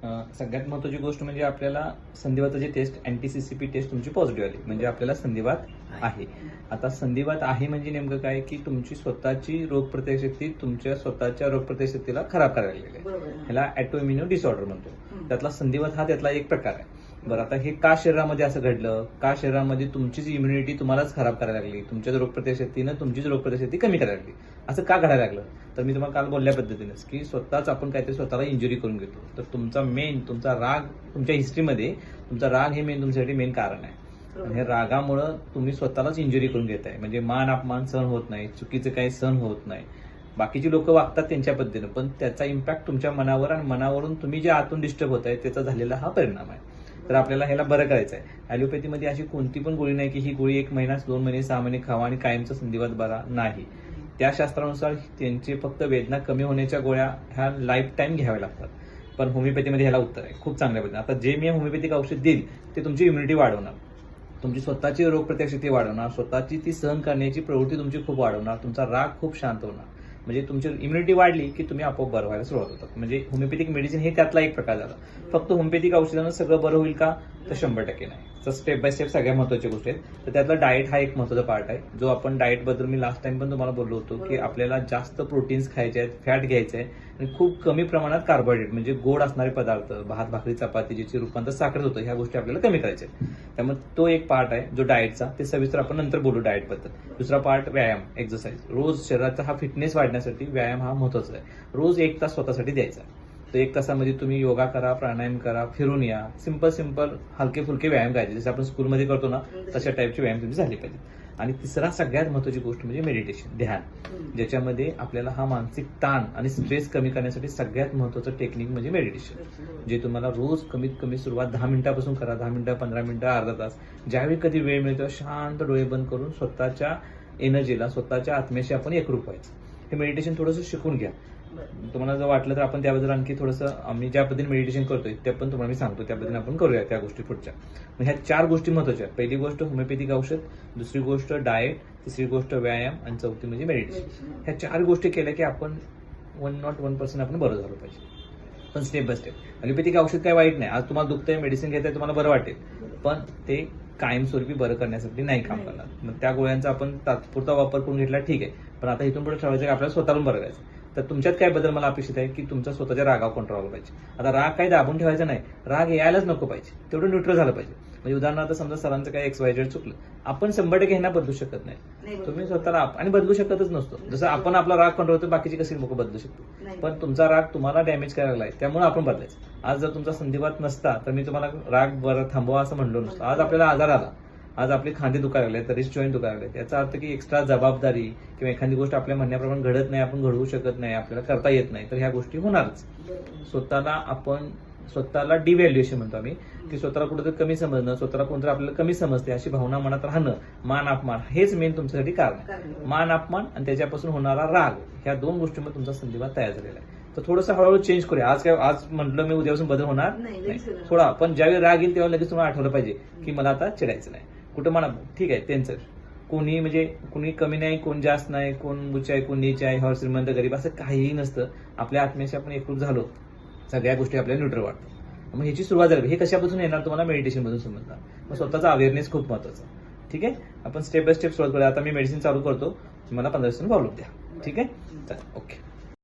सगळ्यात महत्त्वाची गोष्ट म्हणजे आपल्याला संधिवाताची टेस्ट अँटी-CCP टेस्ट तुमची पॉझिटिव्ह आली म्हणजे आपल्याला संधिवात आहे. आता संधिवात आहे म्हणजे नेमकं काय की तुमची स्वतःची रोगप्रतिकारशक्ती तुमच्या स्वतःच्या रोगप्रतिकारशक्तीला खराब करायला लागलेली आहे. ह्याला ऑटोइम्युन डिसऑर्डर म्हणतो. त्यातला संधिवात हा त्यातला एक प्रकार आहे. बरं, आता हे का शरीरामध्ये असं घडलं? का शरीरामध्ये तुमचीच इम्युनिटी तुम्हालाच खराब करायला लागली, तुमच्याच रोगप्रतिकारशक्तीनं तुमचीच रोगप्रतिकारशक्ती कमी करायला लागली, असं का घडायला लागलं? तर मी तुम्हाला काल बोलल्या पद्धतीनेच की स्वतःच आपण काहीतरी स्वतःला इंजुरी करून घेतो. तर तुमचा राग तुमच्या हिस्ट्रीमध्ये तुमचा राग हे तुमच्यासाठी मेन कारण आहे. आणि हे रागामुळं तुम्ही स्वतःलाच इंजुरी करून घेताय. म्हणजे मान अपमान सहन होत नाही, चुकीचं काही सहन होत नाही. बाकीची लोक वागतात त्यांच्या पद्धतीनं, पण त्याचा इम्पॅक्ट तुमच्या मनावर आणि मनावरून तुम्ही जे आतून डिस्टर्ब होत आहे त्याचा झालेला हा परिणाम आहे. तर आपल्याला ह्याला बरं करायचं आहे. ॲलोपॅथीमध्ये अशी कोणती पण गोळी नाही की ही गोळी 1 महिना 2 महिने 6 महिने खावा आणि कायमचा संधिवात बरा नाही. त्या शास्त्रानुसार त्यांचे फक्त वेदना कमी होण्याच्या गोळ्या ह्या लाईफ टाईम घ्याव्या लागतात. पण होमिओपॅथीमध्ये ह्याला उत्तर आहे खूप चांगल्या पद्धतीने. आता जे मी होमिओपॅथिक औषध देईल ते तुमची इम्युनिटी वाढवणार, तुमची स्वतःची रोगप्रतिकारशक्ती वाढवणार, स्वतःची ती सहन करण्याची प्रवृत्ती तुमची खूप वाढवणार, तुमचा राग खूप शांत होणार. म्हणजे तुमची इम्युनिटी वाढली की तुम्ही आपोआप बरं व्हायला सुरुवात होतात. म्हणजे होमिओपॅथिक मेडिसिन हे त्यातला एक प्रकार झाला. फक्त होमिओपॅथिक औषधानं सगळं बरं होईल का? तर 100% नाही. तर स्टेप बाय स्टेप सगळ्या महत्त्वाच्या गोष्टी आहेत. तर त्यातला डाएट हा एक महत्त्वाचा पार्ट आहे. जो आपण डाएटबद्दल मी लास्ट टाइम पण तुम्हाला बोललो होतो की आपल्याला जास्त प्रोटीन्स खायचे आहेत, फॅट घ्यायचे आहे आणि खूप कमी प्रमाणात कार्बोहायड्रेट म्हणजे गोड असणारे पदार्थ, भात भाकरी चपाती ज्याची रूपांतर साखरेत होतं, ह्या गोष्टी आपल्याला कमी करायच्या आहेत. त्यामुळे तो एक पार्ट आहे जो डाएटचा. ते सविस्तर आपण नंतर बोलू डाएटबद्दल. दुसरा पार्ट व्यायाम, एक्सरसाइज. रोज शरीराचा हा फिटनेस वाढण्यासाठी व्यायाम हा महत्त्वाचा आहे. रोज 1 तास स्वतःसाठी द्यायचा. तर 1 तासामध्ये तुम्ही योगा करा, प्राणायाम करा, फिरून या, सिंपल हलके फुलके व्यायाम करायचे. जसे आपण स्कूलमध्ये करतो ना तशा टाईपचे व्यायाम तुम्ही झाले पाहिजे. आणि तिसरा सगळ्यात महत्त्वाची गोष्ट म्हणजे मेडिटेशन, ध्यान, ज्याच्यामध्ये आपल्याला हा मानसिक ताण आणि स्ट्रेस कमी करण्यासाठी सगळ्यात महत्त्वाचं टेक्निक म्हणजे मेडिटेशन. जे तुम्हाला रोज कमीत कमी सुरुवात 10 मिनिटापासून करा. 10 मिनिटं, 15 मिनिटं, अर्धा तास, ज्यावेळी कधी वेळ मिळतो शांत डोळे बंद करून स्वतःच्या एनर्जीला, स्वतःच्या आत्म्याशी आपण एकरूप व्हायचं. हे मेडिटेशन थोडंसं शिकून घ्या. तुम्हाला जर वाटलं तर आपण त्याबद्दल आणखी थोडंसं आम्ही ज्या पद्धतीने मेडिटेशन करतोय ते पण तुम्हाला मी सांगतो, त्या पद्धतीने आपण करूया त्या गोष्टी पुढच्या. मग ह्या 4 गोष्टी महत्त्वाच्या आहेत. पहिली गोष्ट होमिओपॅथिक औषध, दुसरी गोष्ट डाएट, तिसरी गोष्ट व्यायाम आणि चौथी म्हणजे मेडिटेशन. ह्या 4 गोष्टी केल्या की आपण 101% आपण बरं झालं पाहिजे. पण स्टेप बाय स्टेप. ॲलोपॅथिक औषध काय वाईट नाही. आज तुम्हाला दुखतंय, मेडिसिन घेताय, तुम्हाला बरं वाटेल, पण ते कायमस्वरूपी बरं करण्यासाठी नाही काम करणार. मग त्या गोळ्यांचा आपण तात्पुरता वापर करून घेतला ठीक आहे, पण आता इथून पुढे ठरवायचं की आपल्याला स्वतःहून बरं करायचं. तर तुमच्यात काय बदल मला अपेक्षित आहे की तुमच्या स्वतःच्या रागावर कंट्रोल पाहिजे. आता राग काही दाबून ठेवायचा नाही, राग यायलाच नको पाहिजे, तेवढं न्यूट्रल झालं पाहिजे. म्हणजे उदाहरणार्थ समजा सरांचं काही XYZ चुकलं, आपण 100% ह्यांना बदलू शकत नाही. तुम्ही स्वतःला आणि बदलू शकतच नसतो. जसं आपण आपला राग कंट्रोल होतो, बाकीची कशी लोक बदलू शकतो, पण तुमचा राग तुम्हाला डॅमेज करायला लागलाय त्यामुळे आपण बदलायचं. आज जर तुमचा संधिवात नसता तर मी तुम्हाला राग बरं थांबवा असं म्हणलो नसतं. आज आपल्याला आजार आला, आज आपले खांदे दुखायला लागले, तर रिस्ट जॉईंट दुखायला लागले, याचा अर्थ की एक्स्ट्रा जबाबदारी किंवा एखादी गोष्ट आपल्या म्हणण्याप्रमाणे घडत नाही, आपण घडवू शकत नाही, आपल्याला करता येत नाही, तर ह्या गोष्टी होणारच. स्वतःला डिव्हॅल्युएशन म्हणतो आम्ही, की स्वतःला कुठेतरी कमी समजणं, स्वतःला कोणतरी आपल्याला कमी समजते अशी भावना मनात राहणं, मान अपमान हेच मेन तुमच्यासाठी कारण आहे. मान अपमान आणि त्याच्यापासून होणारा राग, ह्या 2 गोष्टींमध्ये तुमचा संधिवात तयार झालेला आहे. तर थोडंसं हळूहळू चेंज करूया. आज म्हटलं मी उद्यापासून बदल होणार नाही, थोडा, पण ज्यावेळी राग येईल तेव्हा लगेच तुम्हाला आठवलं पाहिजे की मला आता चिडायचं नाही. कुठं म्हणा ठीक आहे त्यांचं कोणी म्हणजे कोणी कमी नाही, कोण जास्त नाही, कोण उच्च आहे, कोण नीच आहे, हर श्रीमंत गरीब असं काहीही नसतं. आपल्या आत्म्याशी आपण एकरूप झालो, सगळ्या गोष्टी आपल्याला न्यूट्रल वाटतात. मग ह्याची सुरुवात झाली. हे कशापासून येणार तुम्हाला? मेडिटेशन मधून समजणार. मग स्वतःचा अवेअरनेस खूप महत्वाचा. ठीक आहे, आपण स्टेप बाय स्टेप सुरुवात करूया. आता मी मेडिसिन चालू करतो, तुम्हाला 15 दिवसांनी फॉलोअप द्या. ठीक आहे, चला, ओके.